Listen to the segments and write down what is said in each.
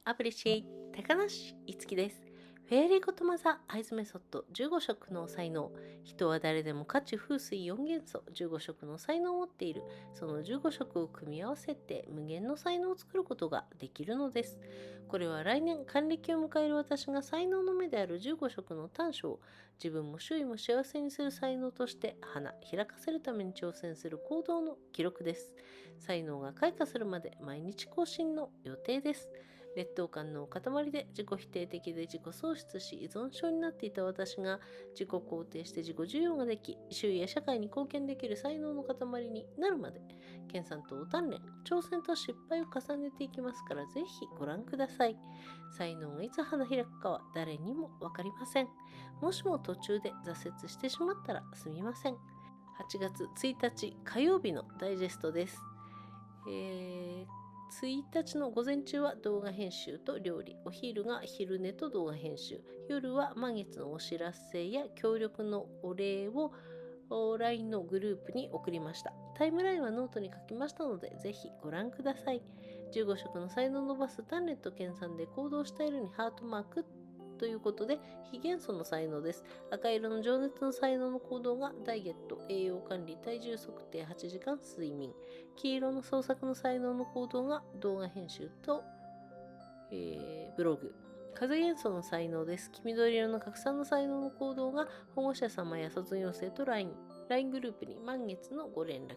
アプリシエイト高梨いつきです。フェアリーゴッドマザーアイズメソッド15色の才能。人は誰でも火地風水4元素15色の才能を持っている。その15色を組み合わせて無限の才能を作ることができるのです。これは来年還暦を迎える私が才能の目である15色の短所を自分も周囲も幸せにする才能として花開かせるために挑戦する行動の記録です。才能が開花するまで毎日更新の予定です。劣等感の塊で自己否定的で自己喪失し依存症になっていた私が自己肯定して自己受容ができ、周囲や社会に貢献できる才能の塊になるまで、研鑽と鍛錬、挑戦と失敗を重ねていきますから、ぜひご覧ください。才能がいつ花開くかは誰にも分かりません。もしも途中で挫折してしまったらすみません。8月1日火曜日のダイジェストです。1日の午前中は動画編集と料理、お昼が昼寝と動画編集、夜は満月のお知らせや協力のお礼を LINE のグループに送りました。タイムラインはノートに書きましたので、ぜひご覧ください。15色の才能を伸ばす鍛錬と研鑽で行動した色にハートマークということで、火元素の才能です。赤色の情熱の才能の行動がダイエット、栄養管理、体重測定、8時間睡眠。黄色の創作の才能の行動が動画編集と、ブログ。風元素の才能です。黄緑色の拡散の才能の行動が保護者様や卒業生と LINE グループに満月のご連絡。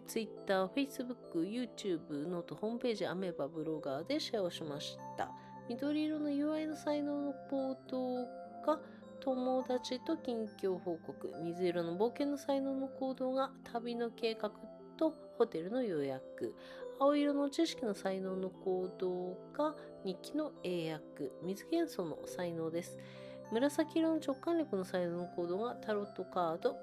Twitter、Facebook、YouTube、ノート、ホームページ、アメーバ、ブロガーでシェアをしました。緑色の UI の才能の行動が友達と近況報告。水色の冒険の才能の行動が旅の計画とホテルの予約。青色の知識の才能の行動が日記の英訳。水元素の才能です。紫色の直感力の才能の行動がタロットカード、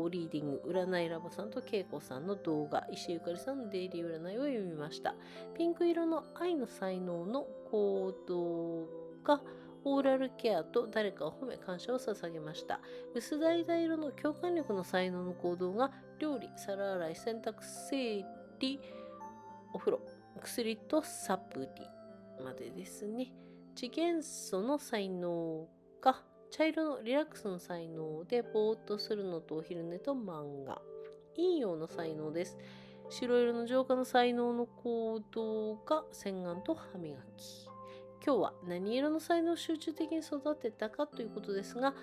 リーディング、占いラボさんと恵子さんの動画、石井ゆかりさんのデイリー占いを読みました。ピンク色の愛の才能の行動がオーラルケアと誰かを褒め感謝を捧げました。薄橙色の共感力の才能の行動が料理、皿洗い、洗濯、整理、お風呂、薬とサプリまでですね。次元素の才能が茶色のリラックスの才能でぼーっとするのとお昼寝と漫画。陰陽の才能です。白色の浄化の才能の行動が洗顔と歯磨き。今日は何色の才能を集中的に育てたかということですが、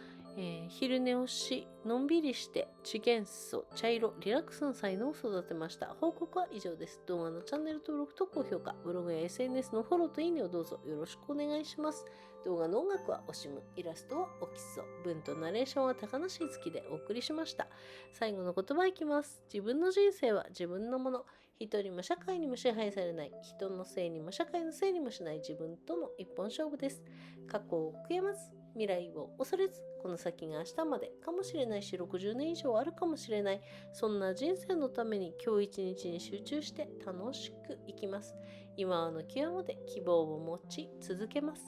昼寝をし、のんびりして次元素、茶色、リラックスの才能を育てました。報告は以上です。動画のチャンネル登録と高評価、ブログや SNS のフォローといいねをどうぞよろしくお願いします。動画の音楽はおしむ、イラストはおきそ、文とナレーションは高梨いつきでお送りしました。最後の言葉いきます。自分の人生は自分のもの。人にも社会にも支配されない、人のせいにも社会のせいにもしない自分との一本勝負です。過去を悔やまず、未来を恐れず、この先が明日までかもしれないし、60年以上あるかもしれない。そんな人生のために今日一日に集中して楽しく生きます。今の際まで希望を持ち続けます。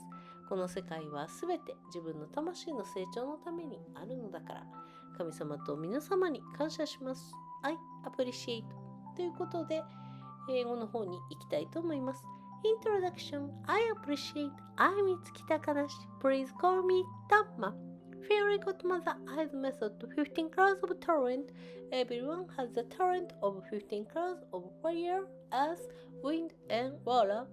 この世界はすべて自分の魂の成長のためにあるのだから、神様と皆様に感謝します。I appreciate ということで、英語の方に行きたいと思います。Introduction. I appreciate. I'm Itsuki Takanashi. Please call me Tamma. Fairy godmother I's method to 15 colors of talent. Everyone has the talent of 15 colors of fire, earth, wind, and water.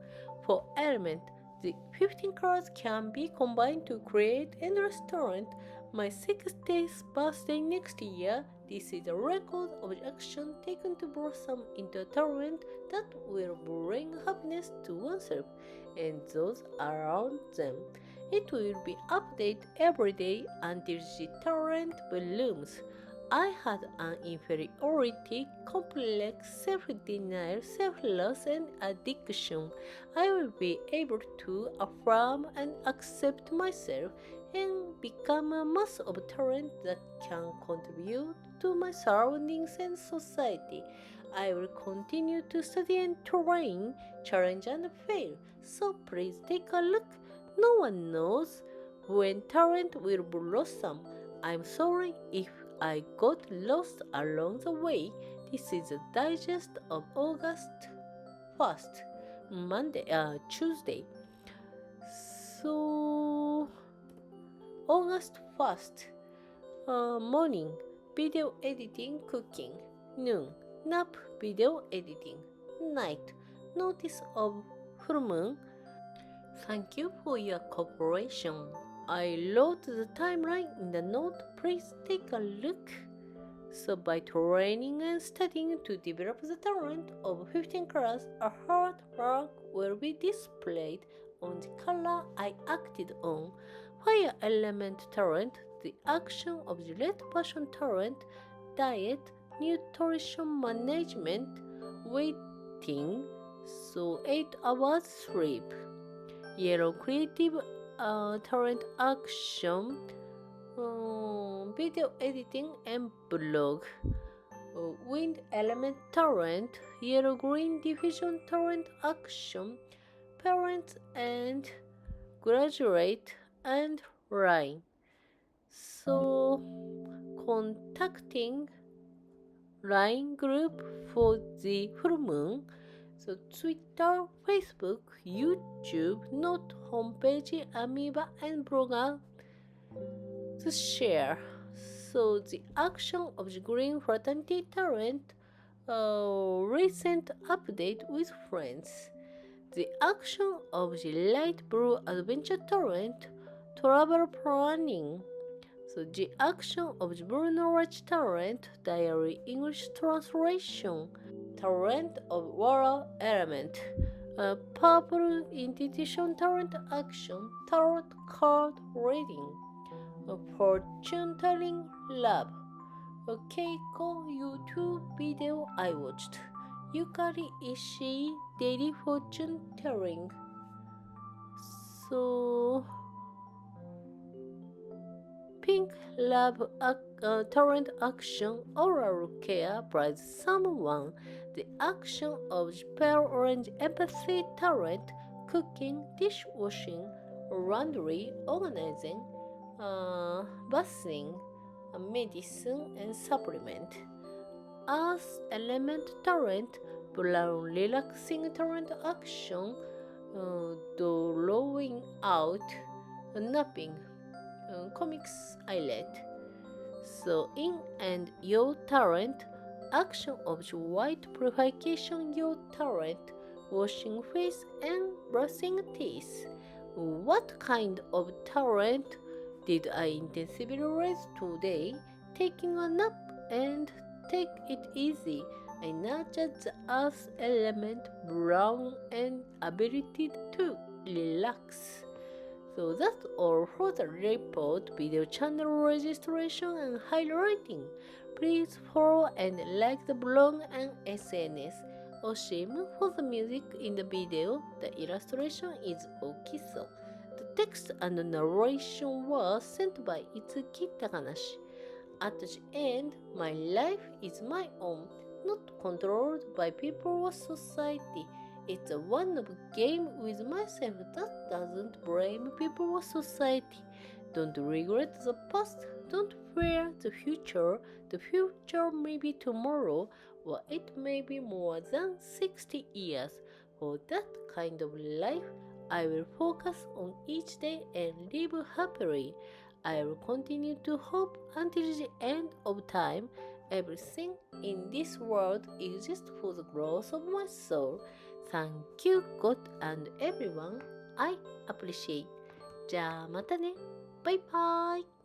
For element, the 15 colors can be combined to create endless talent. My 60th birthday next year. This is a record of action taken to blossom into a talent that will bring happiness to oneself and those around them. It will be updated every day until the talent blooms. I had an inferiority complex, self-denial, self-loss, and addiction. I will be able to affirm and accept myself and become a mass of talent that can contribute to my surroundings and society. I will continue to study and train, challenge and fail. So please take a look. No one knows when talent will blossom. I'm sorry if I got lost along the way. This is a digest of August 1st. Tuesday. So August 1st, morning, video editing, cooking. Noon, nap, video editing. Night, notice of full moon. Thank you for your cooperation. I wrote the timeline in the note. Please take a look. So by training and studying to develop the talent of 15 colors, a hard mark will be displayed on the color I acted on. Fire element talent, the action of the red passion talent, diet, nutrition management, waiting, so 8 hours sleep. Yellow creative talent action, video editing and blog. Wind element talent, yellow green diffusion talent action, parents and graduate and line. So contacting line group for the full moon. So Twitter, Facebook, YouTube, note, homepage, Amoeba, and blogger to share. So the action of the green fraternity talent, recent update with friends. The action of the light blue adventure talent, travel planning. So the action of the blue knowledge talent, diary English translation. Talent of water element, purple institution talent action, tarot card reading, fortune telling lab, Keiko YouTube video I watched, Yukari Ishii daily fortune telling. So pink lab talent action, oral care by someone. The action of pale orange empathy talent, cooking, dishwashing, laundry, organizing, bathing, medicine and supplement. Earth element talent, brown relaxing talent action, drawing out, napping, comics eyelet. So in and your talent, action of the white purification your talent, washing face and brushing teeth. What kind of talent did I intensively raise today? Taking a nap and take it easy. I nurtured the earth element, brown and ability to relax. So that's all for the report, video channel registration and highlighting. Please follow and like the blog and SNS. Oshim for the music in the video. The illustration is Okiso. The text and narration was sent by Itsuki Takanashi. At the end, my life is my own, not controlled by people or society. It's a one of game with myself that doesn't blame people or society. Don't regret the past, don't fear the future. The future may be tomorrow, or it may be more than 60 years. For that kind of life, I will focus on each day and live happily. I will continue to hope until the end of time. Everything in this world exists for the growth of my soul. Thank you, God and everyone. I appreciate. じゃあまたね。バイバイ。